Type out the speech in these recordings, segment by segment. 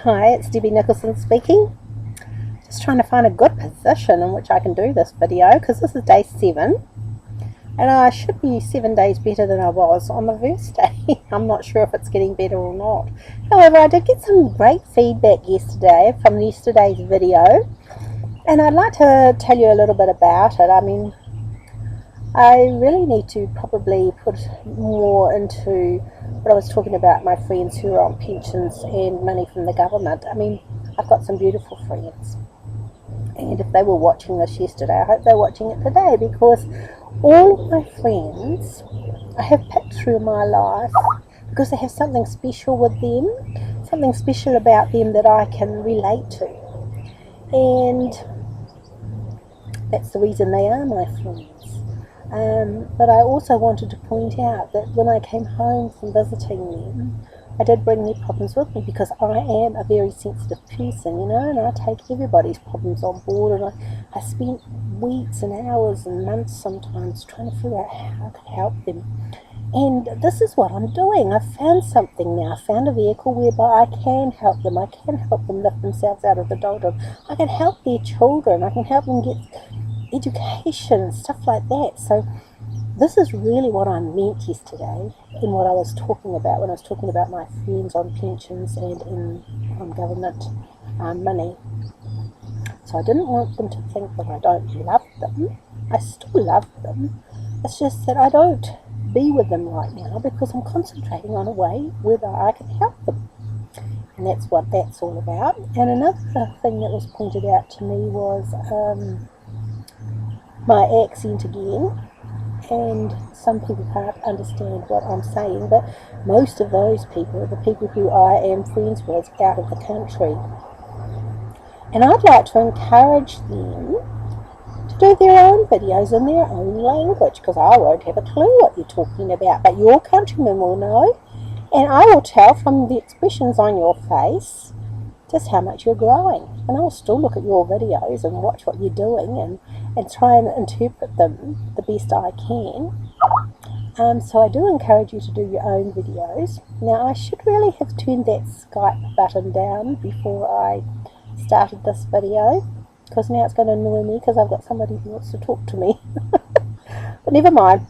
Hi, it's Debbie Nicholson speaking. Just trying to find a good position in which I can do this video because this is day 7 and I should be 7 days better than I was on the first day. I'm not sure if it's getting better or not. However, I did get some great feedback yesterday from yesterday's video and I'd like to tell you a little bit about it. I really need to probably put more into what I was talking about, my friends who are on pensions and money from the government. I've got some beautiful friends. And if they were watching this yesterday, I hope they're watching it today, because all of my friends I have picked through my life because they have something special with them, something special about them that I can relate to. And that's the reason they are my friends. But I also wanted to point out that when I came home from visiting them, I did bring their problems with me because I am a very sensitive person, and I take everybody's problems on board, and I spent weeks and hours and months sometimes trying to figure out how I could help them. And this is what I'm doing. I've found something now. I found a vehicle whereby I can help them. I can help them lift themselves out of the doldrum. I can help their children. I can help them get education and stuff like that. So this is really what I meant yesterday in what I was talking about when I was talking about my friends on pensions and on government money. So I didn't want them to think that I don't love them. I still love them. It's just that I don't be with them right now because I'm concentrating on a way whether I can help them. And that's what that's all about. And another thing that was pointed out to me was my accent again. And some people can't understand what I'm saying, but most of those people are the people who I am friends with out of the country. And I'd like to encourage them to do their own videos in their own language, because I won't have a clue what you're talking about, but your countrymen will know, and I will tell from the expressions on your face just how much you're growing. And I'll still look at your videos and watch what you're doing and try and interpret them the best I can. So I do encourage you to do your own videos. Now, I should really have turned that Skype button down before I started this video, because now it's going to annoy me because I've got somebody who wants to talk to me. But never mind.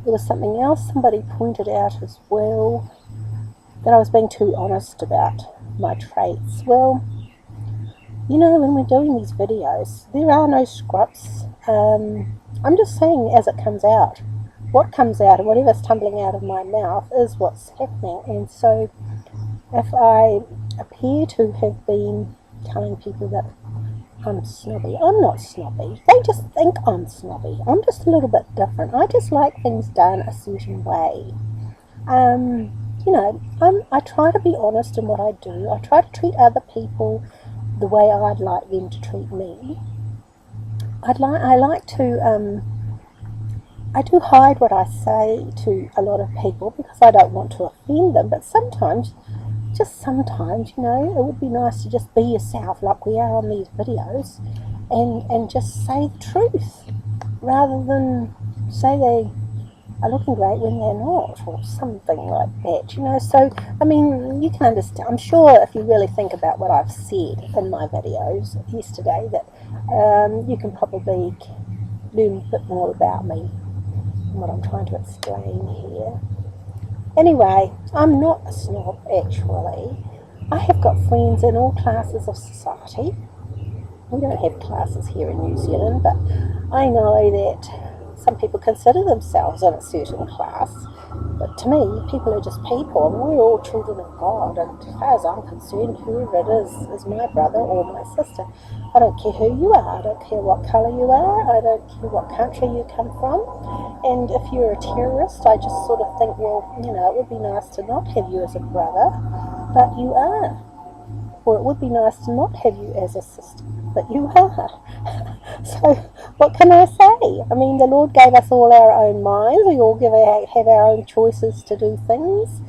There was something else somebody pointed out as well, that I was being too honest about my traits. Well, when we're doing these videos, there are no scripts. I'm just saying as it comes out. What comes out and whatever's tumbling out of my mouth is what's happening. And so if I appear to have been telling people that I'm snobby, I'm not snobby. They just think I'm snobby. I'm just a little bit different. I just like things done a certain way. I try to be honest in what I do. I try to treat other people the way I'd like them to treat me. I do hide what I say to a lot of people because I don't want to offend them, but sometimes, it would be nice to just be yourself like we are on these videos and just say the truth rather than say they are looking great when they're not, or something like that, So, you can understand. I'm sure if you really think about what I've said in my videos yesterday, that you can probably learn a bit more about me and what I'm trying to explain here. Anyway, I'm not a snob, actually. I have got friends in all classes of society. We don't have classes here in New Zealand, but I know that some people consider themselves in a certain class. But to me, people are just people, and we're all children of God. And as far as I'm concerned, whoever it is my brother or my sister. I don't care who you are. I don't care what colour you are. I don't care what country you come from. And if you're a terrorist, I just sort of think, well, it would be nice to not have you as a brother, but you are. Or it would be nice to not have you as a sister, but you are. So what can I say? The Lord gave us all our own minds. We all have our own choices to do things.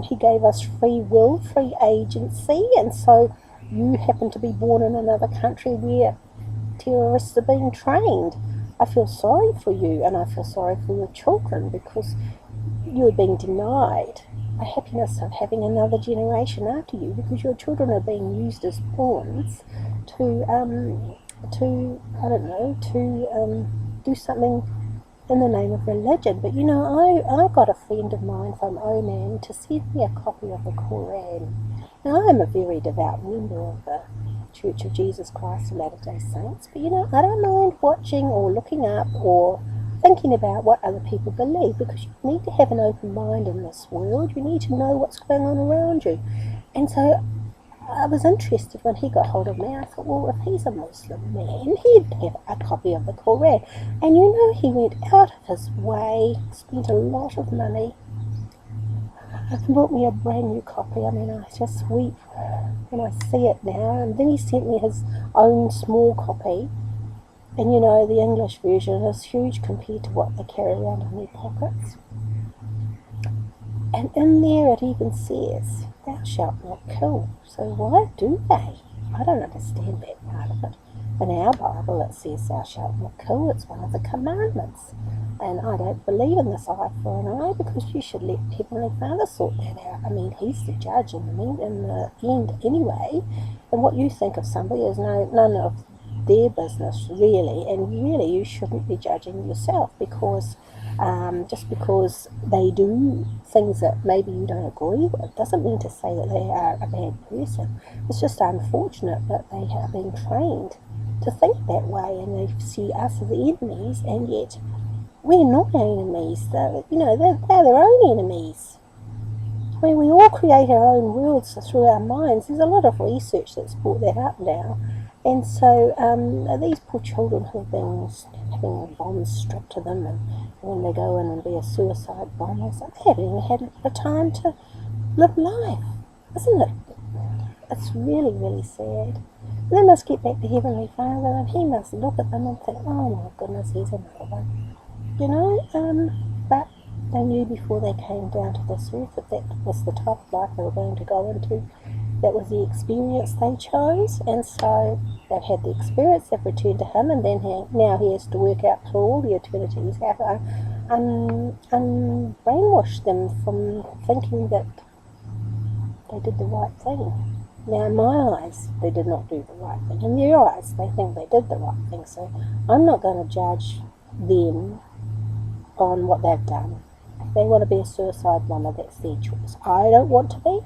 He gave us free will, free agency, and so you happen to be born in another country where terrorists are being trained. I feel sorry for you, and I feel sorry for your children because you're being denied the happiness of having another generation after you, because your children are being used as pawns to I don't know, to do something in the name of religion. But I got a friend of mine from Oman to send me a copy of the Quran. Now, I'm a very devout member of the Church of Jesus Christ of Latter-day Saints, but I don't mind watching or looking up or thinking about what other people believe, because you need to have an open mind in this world. You need to know what's going on around you. And so I was interested when he got hold of me. I thought, well, if he's a Muslim man, he'd have a copy of the Quran. And he went out of his way, spent a lot of money, and bought me a brand new copy. I mean, I just weep when I see it now. And then he sent me his own small copy. And the English version is huge compared to what they carry around in their pockets. And in there it even says, "Thou shalt not kill." So why do they? I don't understand that part of it. In our Bible it says, "Thou shalt not kill." It's one of the commandments. And I don't believe in this eye for an eye, because you should let Heavenly Father sort that out. I mean, He's the judge in the end anyway. And what you think of somebody is none of their business, really. And really, you shouldn't be judging yourself, because just because they do things that maybe you don't agree with doesn't mean to say that they are a bad person. It's just unfortunate that they have been trained to think that way, and they see us as enemies, and yet we're not enemies. They're their own enemies. I mean, we all create our own worlds through our minds. There's a lot of research that's brought that up now. And so these poor children who have been having bombs strapped to them, and when they go in and be a suicide bomber, they haven't even had the time to live life, isn't it? It's really, really sad. And they must get back to Heavenly Father, and He must look at them and think, "Oh my goodness, here's another one." But they knew before they came down to this earth that was the type of life they were going to go into. That was the experience they chose, and so they've had the experience, they've returned to Him, and then now He has to work out through all the eternities how to brainwash them from thinking that they did the right thing. Now, in my eyes, they did not do the right thing. In their eyes, they think they did the right thing, so I'm not going to judge them on what they've done. If they want to be a suicide bomber, that's their choice. I don't want to be.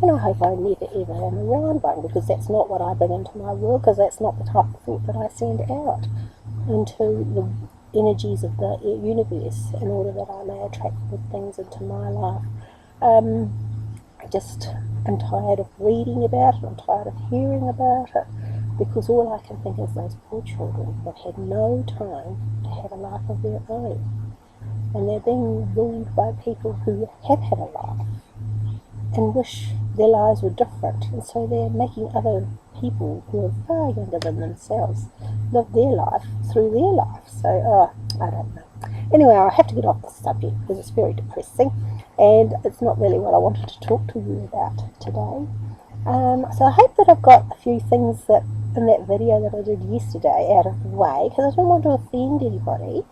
And I hope I never ever am around one, because that's not what I bring into my world, because that's not the type of thought that I send out into the energies of the universe, in order that I may attract good things into my life. I'm tired of reading about it, I'm tired of hearing about it, because all I can think is those poor children that had no time to have a life of their own. And they're being ruled by people who have had a life and wish their lives were different, and so they're making other people who are far younger than themselves live their life through their life. So, I don't know. Anyway, I have to get off the subject because it's very depressing, and it's not really what I wanted to talk to you about today. So I hope that I've got a few things that in that video that I did yesterday out of the way, because I don't want to offend anybody.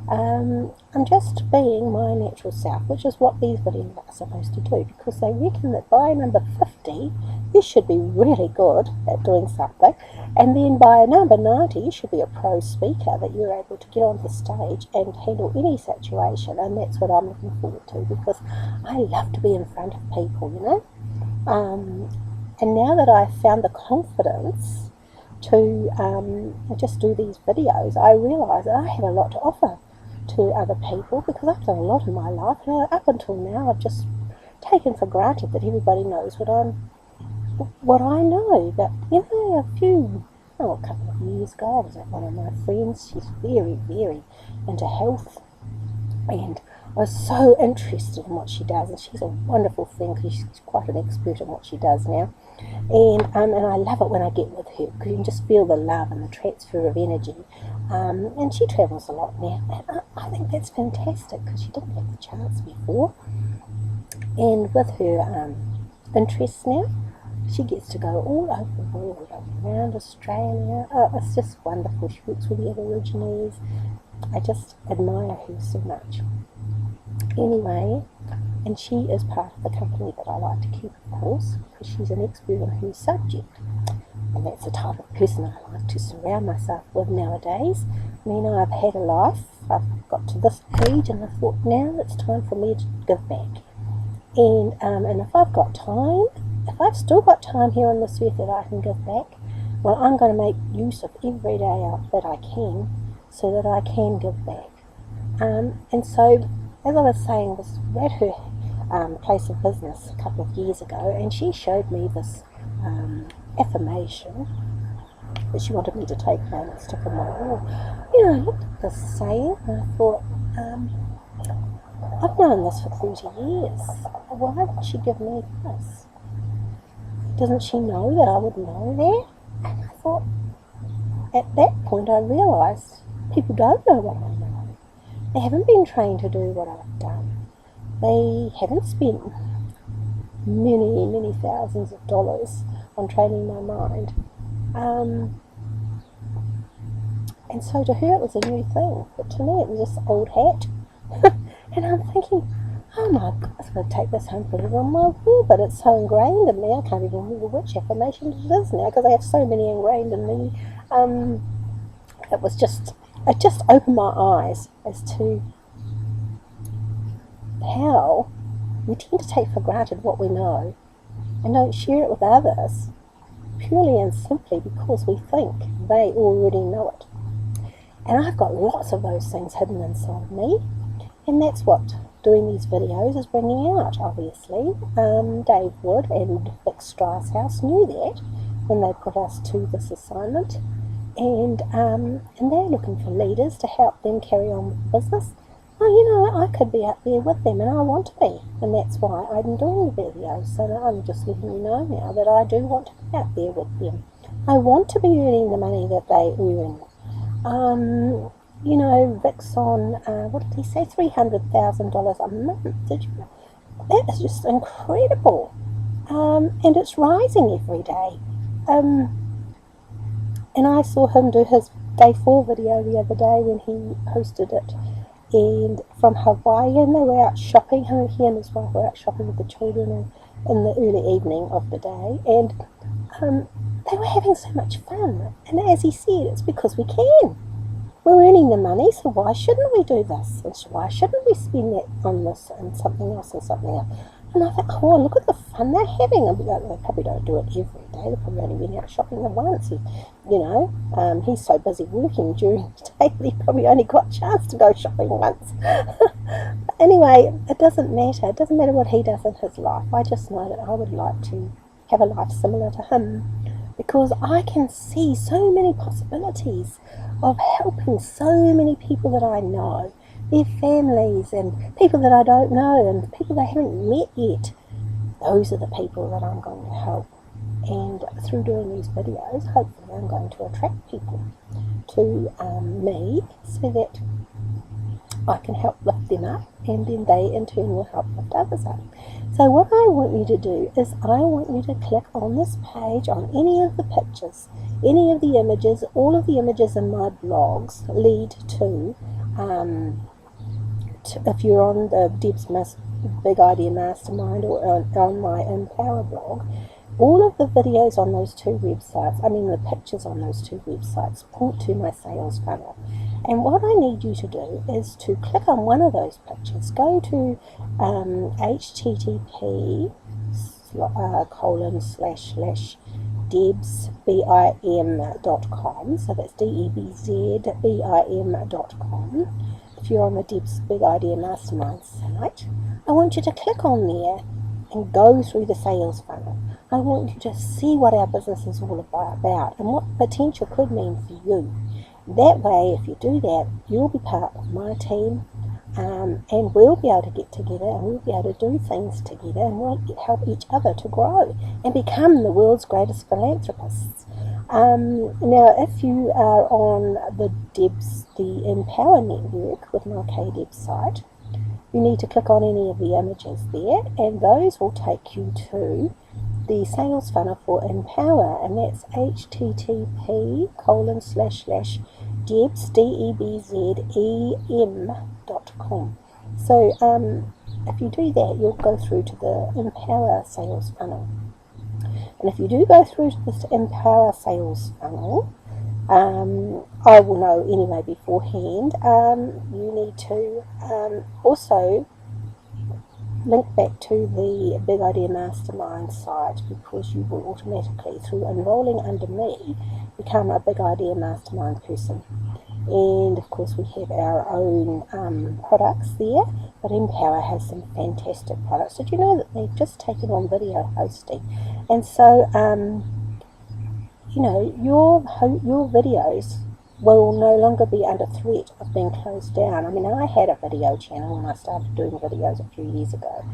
I'm just being my natural self, which is what these videos are supposed to do, because they reckon that by number 50 you should be really good at doing something, and then by number 90 you should be a pro speaker, that you're able to get on the stage and handle any situation. And that's what I'm looking forward to, because I love to be in front of people, and now that I've found the confidence to just do these videos, I realise that I have a lot to offer to other people, because I've done a lot in my life, and up until now I've just taken for granted that everybody knows what I know. But a couple of years ago, I was at one of my friends. She's very, very into health, and I was so interested in what she does, and she's a wonderful friend because she's quite an expert in what she does now. And I love it when I get with her, because you can just feel the love and the transfer of energy. And she travels a lot now, and I think that's fantastic, because she didn't have the chance before. And with her interests now, she gets to go all over the world, around Australia. It's just wonderful. She works with the Aborigines. I just admire her so much. Anyway, and she is part of the company that I like to keep, of course, because she's an expert on her subject. And that's the type of person I like to surround myself with nowadays. I mean, I've had a life, I've got to this age, and I thought now it's time for me to give back. And if I've got time, if I've still got time here on this earth that I can give back, well, I'm going to make use of every day that I can so that I can give back. And so, as I was saying, I was at her place of business a couple of years ago, and she showed me this affirmation that she wanted me to take home and stick on my wall. You know, I looked at this saying and I thought, I've known this for 30 years. Why would she give me this? Doesn't she know that I would know that? And I thought, at that point I realised people don't know what I know. They haven't been trained to do what I've done. They haven't spent many, many thousands of dollars on training my mind. And so to her it was a new thing, but to me it was just old hat. And I'm thinking, oh my goodness, I'm going to take this home, put it on my wall, but it's so ingrained in me, I can't even remember which affirmation it is now, because I have so many ingrained in me. It just opened my eyes as to how we tend to take for granted what we know and don't share it with others purely and simply because we think they already know it. And I've got lots of those things hidden inside me, and that's what doing these videos is bringing out, obviously. Dave Wood and Vic Strasshouse knew that when they put us to this assignment, and they're looking for leaders to help them carry on with the business. Oh, you know, I could be out there with them, and I want to be, and that's why I'm doing the videos. So I'm just letting you know now that I do want to be out there with them. I want to be earning the money that they earn. You know, Vic's on, what did he say, $300,000 a month. That is just incredible. And it's rising every day. And I saw him do his day 4 video the other day when he posted it, and from Hawaii, and they were out shopping. He and his wife were out shopping with the children in the early evening of the day, and they were having so much fun. And as he said, it's because we can. We're earning the money, so why shouldn't we do this? And so why shouldn't we spend that on this and something else and something else? And I thought, oh, look at the fun they're having. They probably don't do it every day. They've probably only been out shopping once. You know, he's so busy working during the day that he probably only got a chance to go shopping once. But anyway, it doesn't matter. It doesn't matter what he does in his life. I just know that I would like to have a life similar to him, because I can see so many possibilities of helping so many people that I know, their families and people that I don't know and people they haven't met yet. Those are the people that I'm going to help. And through doing these videos, hopefully I'm going to attract people to me so that I can help lift them up, and then they in turn will help lift others up. So what I want you to do is I want you to click on this page, on any of the pictures, any of the images. All of the images in my blogs lead to if you're on the Deb's Big Idea Mastermind or on my Empower blog, all of the videos on those two websites, the pictures on those two websites point to my sales funnel. And what I need you to do is to click on one of those pictures, go to http://debsbim.com, so that's debzbim.com. If you're on the Deb's Big Idea Mastermind site, I want you to click on there and go through the sales funnel. I want you to see what our business is all about and what potential could mean for you. That way, if you do that, you'll be part of my team, and we'll be able to get together and we'll be able to do things together, and we'll help each other to grow and become the world's greatest philanthropists. Now, if you are on the Empower Network with my KDeb site, you need to click on any of the images there, and those will take you to the sales funnel for Empower, and that's http://debs.com. So if you do that, you'll go through to the Empower sales funnel. And if you do go through to this Empower sales funnel, I will know anyway beforehand, you need to also link back to the Big Idea Mastermind site, because you will automatically, through enrolling under me, become a Big Idea Mastermind person. And of course we have our own products there, but Empower has some fantastic products. Did you know that they've just taken on video hosting? And so you know, your videos will no longer be under threat of being closed down. I mean, I had a video channel when I started doing videos a few years ago,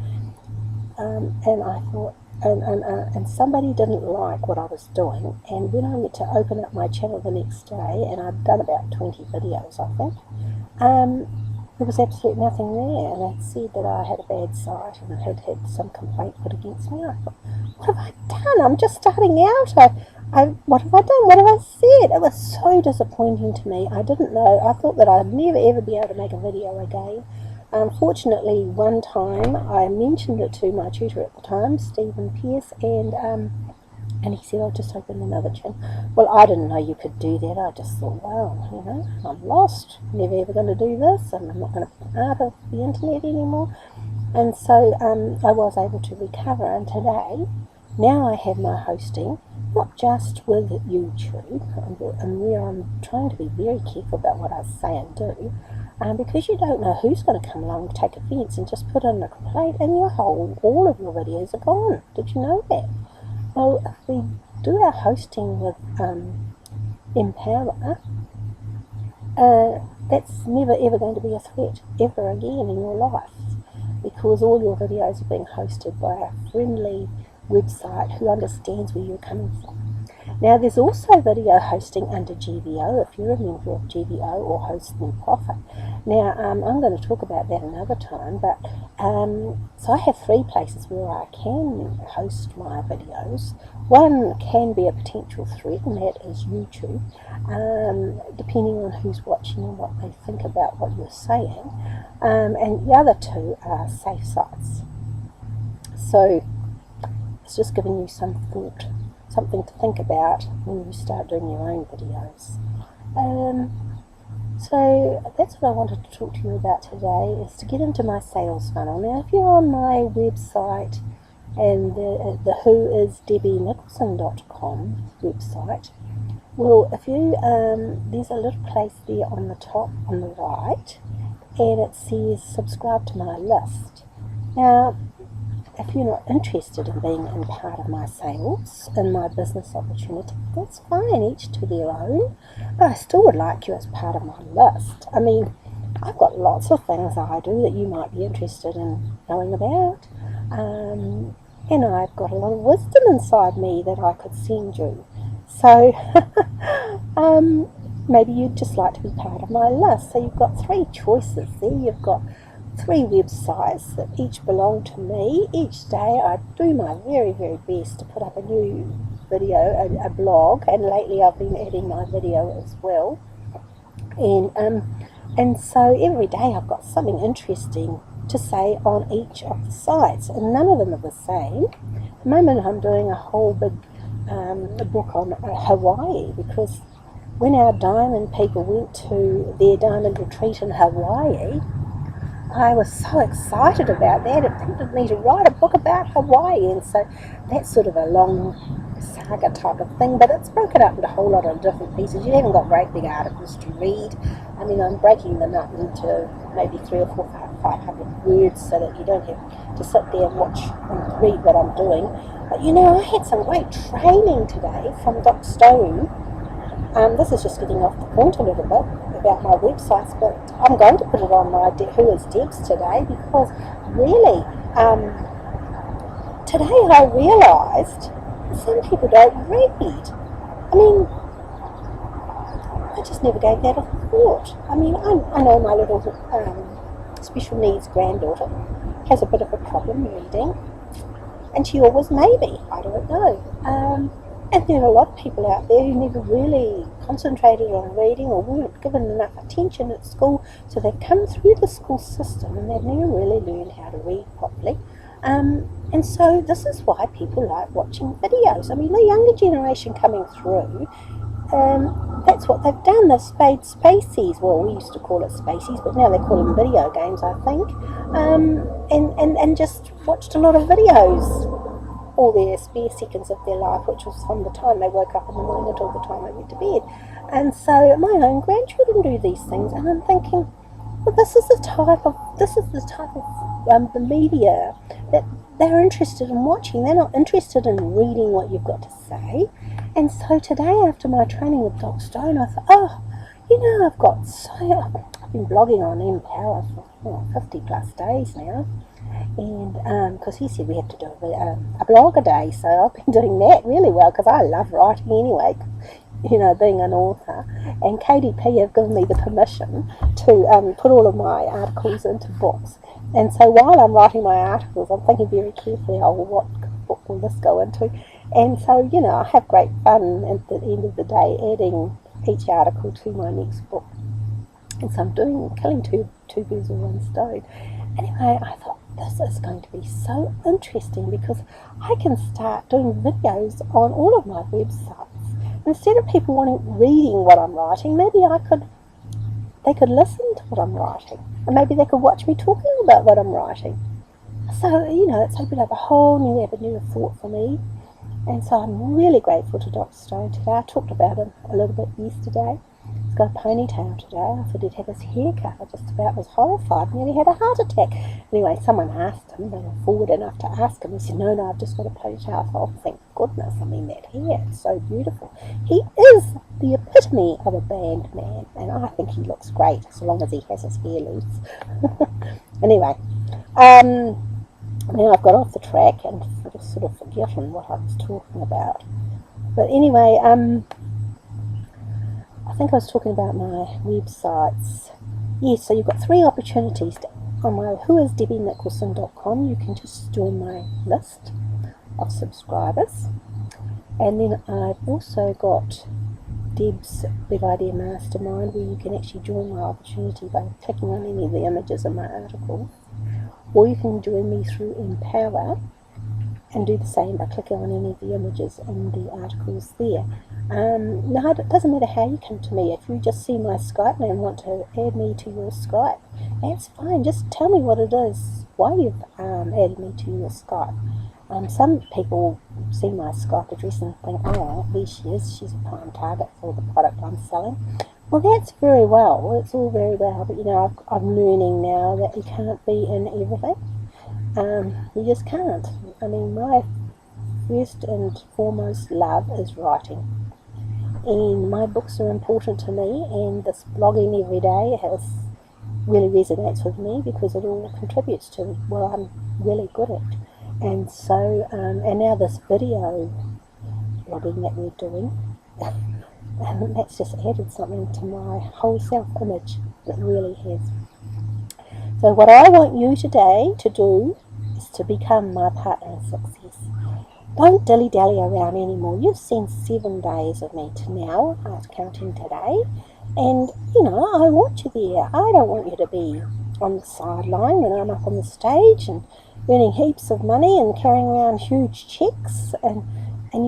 and I thought, and somebody didn't like what I was doing, and when I went to open up my channel the next day, and I'd done about 20 videos, I think, there was absolutely nothing there, and it said that I had a bad site and had some complaint put against me. I thought, what have I done? I'm just starting out. What have I done? What have I said? It was so disappointing to me. I didn't know. I thought that I'd never ever be able to make a video again. Unfortunately, one time I mentioned it to my tutor at the time, Stephen Pierce, and he said, I'll just open another channel. Well, I didn't know you could do that. I just thought, well, you know, I'm lost. Never ever going to do this, and I'm not going to be part of the internet anymore. And so I was able to recover, and today, now I have my hosting, not just with YouTube, and where I'm trying to be very careful about what I say and do, because you don't know who's going to come along and take offence and just put in a complaint, and all of your videos are gone. Did you know that? Well, if we do our hosting with Empower, that's never ever going to be a threat ever again in your life, because all your videos are being hosted by a friendly website who understands where you're coming from. Now, there's also video hosting under GVO, if you're a member of GVO or Hosting Profit. Now, I'm going to talk about that another time, but so I have 3 places where I can host my videos. One can be a potential threat, and that is YouTube, depending on who's watching and what they think about what you're saying. And the other 2 are safe sites. So it's just giving you some thought, something to think about when you start doing your own videos. So that's what I wanted to talk to you about today, is to get into my sales funnel. Now, if you're on my website, and the whoisdebbienicholson.com website, well, if you there's a little place there on the top on the right, and it says subscribe to my list. Now, if you're not interested in being in part of my sales and my business opportunity, that's fine, each to their own, but I still would like you as part of my list. I mean, I've got lots of things I do that you might be interested in knowing about, and I've got a lot of wisdom inside me that I could send you. So maybe you'd just like to be part of my list. So you've got 3 choices there. You've got 3 websites that each belong to me. Each day I do my very, very best to put up a new video, a blog, and lately I've been adding my video as well. And so every day I've got something interesting to say on each of the sites, and none of them are the same. At the moment I'm doing a whole big book on Hawaii, because when our diamond people went to their diamond retreat in Hawaii, I was so excited about that. It prompted me to write a book about Hawaii, and so that's sort of a long saga type of thing, but it's broken up into a whole lot of different pieces. You haven't got great big articles to read. I mean, I'm breaking them up into maybe 300 or 500 words so that you don't have to sit there and watch and read what I'm doing. But you know, I had some great training today from Doc Stone. This is just getting off the point a little bit about my websites, but I'm going to put it on my Who is Debs today, because really, today I realised some people don't read. I mean, I just never gave that a thought. I mean, I know my little special needs granddaughter has a bit of a problem reading, and she always may be, I don't know. And there are a lot of people out there who never really concentrated on reading or weren't given enough attention at school, so they've come through the school system and they've never really learned how to read properly. And so this is why people like watching videos. I mean, the younger generation coming through, that's what they've done. They've made spacies. Well, we used to call it spacies, but now they call them video games, I think. And just watched a lot of videos all their spare seconds of their life, which was from the time they woke up in the morning until the time they went to bed. And so my own grandchildren do these things, and I'm thinking, well, this is the type of the media that they're interested in watching. They're not interested in reading what you've got to say. And so today, after my training with Doc Stone, I thought, I've been blogging on Empower for 50 plus days now. And because he said we have to do a blog a day, so I've been doing that really well because I love writing anyway, being an author. And KDP have given me the permission to put all of my articles into books. And so while I'm writing my articles, I'm thinking very carefully, what book will this go into? And so, I have great fun at the end of the day adding each article to my next book. And so I'm killing two birds with one stone. Anyway, I thought, this is going to be so interesting because I can start doing videos on all of my websites. Instead of people reading what I'm writing, maybe they could listen to what I'm writing, and maybe they could watch me talking about what I'm writing. So, it's opened up a whole new avenue of thought for me. And so I'm really grateful to Dr. Stone today. I talked about him a little bit yesterday. He's got a ponytail today. I thought he'd have his hair cut. I just about was horrified. Nearly had a heart attack. Anyway, someone asked him. They were forward enough to ask him. He said, no, I've just got a ponytail. I thought, thank goodness. I mean, that hair is so beautiful. He is the epitome of a band man. And I think he looks great as long as he has his hair loose. Anyway, now I've got off the track and sort of forgotten what I was talking about. But anyway, I think I was talking about my websites. Yes, so you've got 3 opportunities on my whoisdebbienicholson.com. You can just join my list of subscribers. And then I've also got Deb's Big Idea Mastermind, where you can actually join my opportunity by clicking on any of the images of my articles. Or you can join me through Empower and do the same by clicking on any of the images and the articles there. No, it doesn't matter how you come to me. If you just see my Skype name and want to add me to your Skype, that's fine. Just tell me what it is, why you've added me to your Skype. Some people see my Skype address and think, oh, there she is, she's a prime target for the product I'm selling. Well, that's very well. It's all very well, but I'm learning now that you can't be in everything. You just can't. I mean, my first and foremost love is writing. And my books are important to me, and this blogging every day really resonates with me because it all contributes to what I'm really good at. And so, and now this video blogging that we're doing, that's just added something to my whole self-image. It really has. So what I want you today to do is to become my partner in success. Don't dilly-dally around anymore. You've seen 7 days of me to now, counting today. And, I want you there. I don't want you to be on the sideline when I'm up on the stage and earning heaps of money and carrying around huge checks, and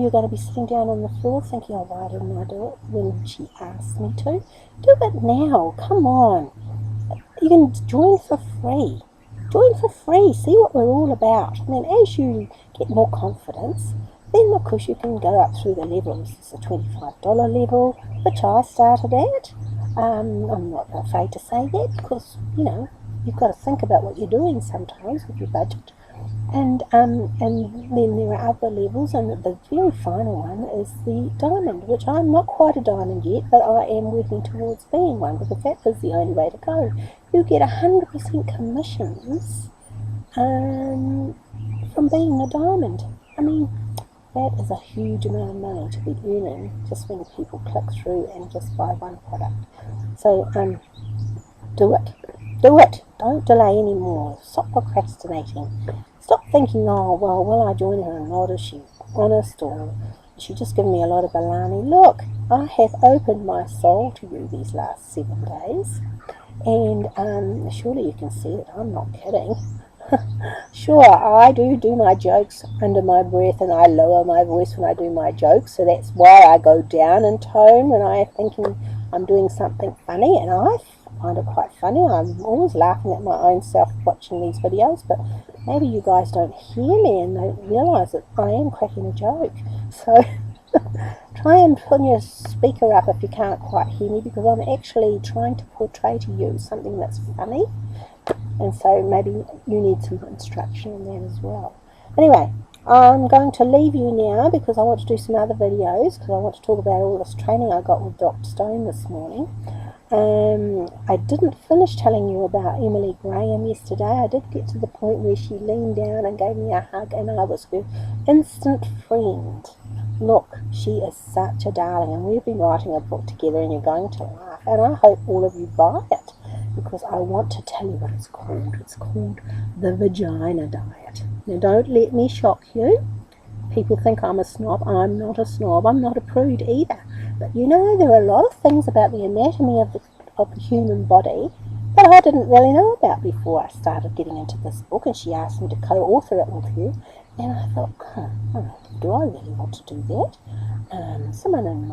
you're going to be sitting down on the floor thinking, oh, why didn't I do it when she asked me to? Do it now. Come on. You can join for free. Join for free. See what we're all about. And then as you get more confidence, then of course you can go up through the levels. It's a $25 level, which I started at. I'm not afraid to say that because, you've got to think about what you're doing sometimes with your budget. And then there are other levels, and the very final one is the diamond, which I'm not quite a diamond yet, but I am working towards being one, because that is the only way to go. You get 100% commissions from being a diamond. I mean, that is a huge amount of money to be earning just when people click through and just buy one product. So do it. Do it. Don't delay anymore. Stop procrastinating. Stop thinking, oh, well, will I join her or not? Is she honest? Or, She just given me a lot of baloney. Look, I have opened my soul to you these last 7 days. And surely you can see that I'm not kidding. Sure, I do my jokes under my breath, and I lower my voice when I do my jokes, so that's why I go down in tone when I'm thinking I'm doing something funny, and I find it quite funny. I'm always laughing at my own self watching these videos, but maybe you guys don't hear me and don't realise that I am cracking a joke. So try and put your speaker up if you can't quite hear me, because I'm actually trying to portray to you something that's funny. And so maybe you need some instruction on that as well. Anyway, I'm going to leave you now because I want to do some other videos, because I want to talk about all this training I got with Dr. Stone this morning. I didn't finish telling you about Emily Graham yesterday. I did get to the point where she leaned down and gave me a hug, and I was her instant friend. Look, she is such a darling, and we've been writing a book together, and you're going to laugh, and I hope all of you buy it, because I want to tell you what it's called. It's called the Vagina Diet. Now, don't let me shock you. People think I'm a snob. I'm not a snob. I'm not a prude either. But you know, there are a lot of things about the anatomy of the human body that I didn't really know about before I started getting into this book, and she asked me to co-author it with you. And I thought, do I really want to do that? Someone in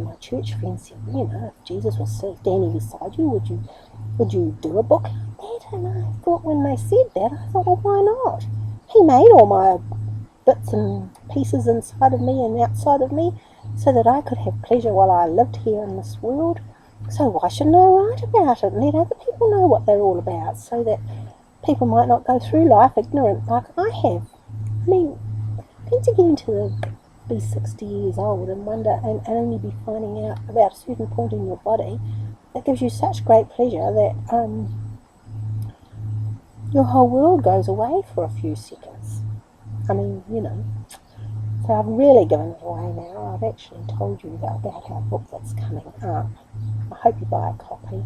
my church friend said, you know, if Jesus was standing beside you, would you do a book like that? And I thought, when they said that, I thought, well, why not? He made all my bits and pieces inside of me and outside of me so that I could have pleasure while I lived here in this world. So why shouldn't I write about it and let other people know what they're all about, so that people might not go through life ignorant like I have? I mean, to get into be 60 years old and wonder and only be finding out about a certain point in your body that gives you such great pleasure that your whole world goes away for a few seconds. I mean, you know. So I've really given it away now. I've actually told you about our book that's coming up. I hope you buy a copy,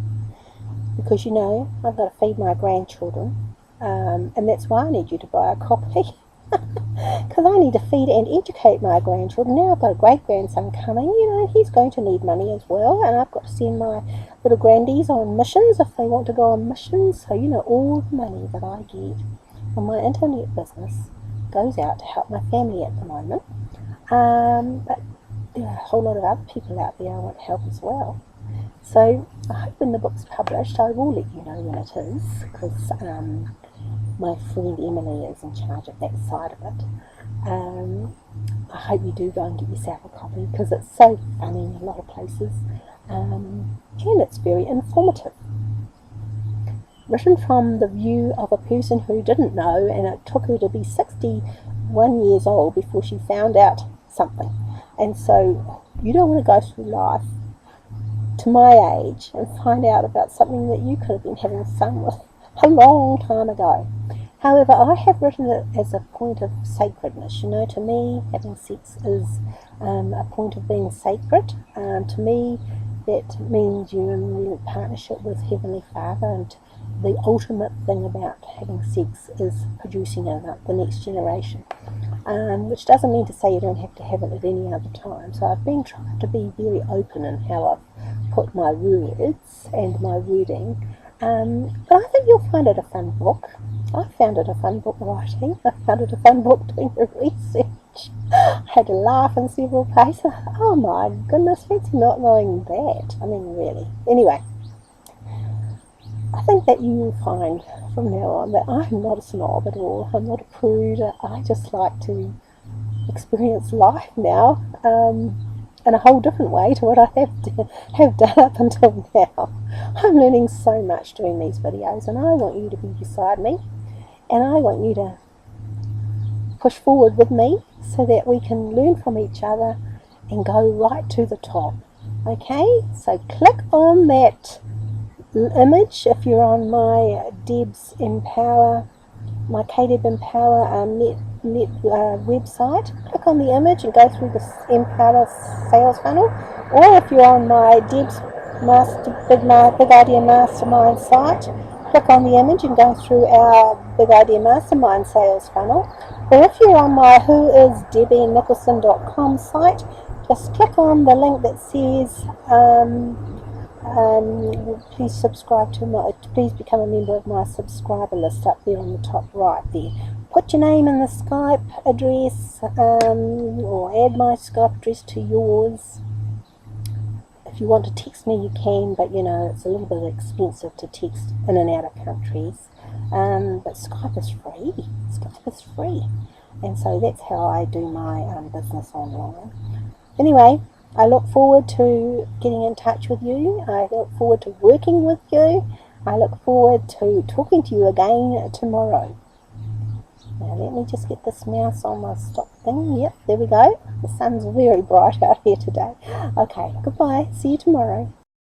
because you know I've got to feed my grandchildren, and that's why I need you to buy a copy. Because I need to feed and educate my grandchildren. Now I've got a great-grandson coming, you know, he's going to need money as well, and I've got to send my little grandies on missions if they want to go on missions. So, you know, all the money that I get from my internet business goes out to help my family at the moment. But there are a whole lot of other people out there I want to help as well. So I hope when the book's published, I will let you know when it is, because my friend Emily is in charge of that side of it. I hope you do go and get yourself a copy, because it's so funny in a lot of places, and it's very informative. Written from the view of a person who didn't know, and it took her to be 61 years old before she found out something. And so you don't want to go through life to my age and find out about something that you could have been having fun with a long time ago. However, I have written it as a point of sacredness. You know, to me, having sex is a point of being sacred. To me, that means you're in real partnership with Heavenly Father, and the ultimate thing about having sex is producing the next generation. Which doesn't mean to say you don't have to have it at any other time. So I've been trying to be very open in how I've put my words and my wording. But I think you'll find it a fun book. I found it a fun book writing. I found it a fun book doing the research. I had to laugh in several places. Oh my goodness, fancy not knowing that. I mean, really. Anyway, I think that you will find from now on that I'm not a snob at all. I'm not a prude. I just like to experience life now in a whole different way to what I have done up until now. I'm learning so much doing these videos, and I want you to be beside me, and I want you to push forward with me so that we can learn from each other and go right to the top. Okay, so click on that image if you're on my Debs Empower, my KDeb Empower net website. Click on the image and go through the Empower sales funnel, or if you're on my Debs Big Idea Mastermind site, click on the image and go through our Big Idea Mastermind sales funnel, Or if you're on my whoisdebbienicholson.com site, just click on the link that says please subscribe to please become a member of my subscriber list up there on the top right there. Put your name in the Skype address, or add my Skype address to yours. If you want to text me, you can, but you know, it's a little bit expensive to text in and out of countries. But Skype is free. Skype is free. And so that's how I do my business online. Anyway, I look forward to getting in touch with you. I look forward to working with you. I look forward to talking to you again tomorrow. Now let me just get this mouse on my stop thing. Yep, there we go. The sun's very bright out here today. Okay, goodbye. See you tomorrow.